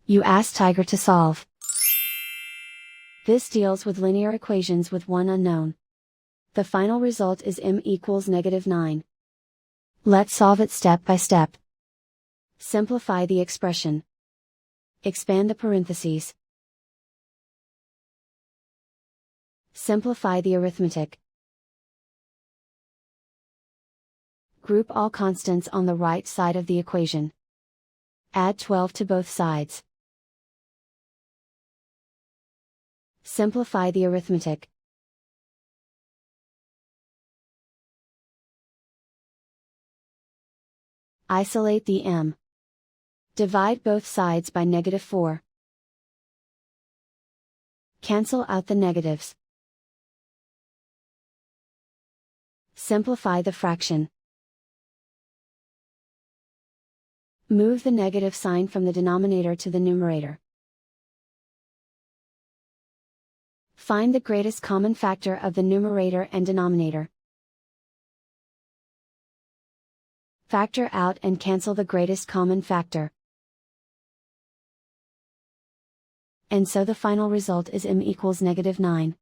You ask Tiger to solve. This deals with linear equations with one unknown. The final result is m equals -9. Let's solve it step by step. Simplify the expression. Expand the parentheses. Simplify the arithmetic. Group all constants on the right side of the equation. Add 12 to both sides. Simplify the arithmetic. Isolate the m. Divide both sides by -4. Cancel out the negatives. Simplify the fraction. Move the negative sign from the denominator to the numerator. Find the greatest common factor of the numerator and denominator. Factor out and cancel the greatest common factor. And so the final result is m equals -9.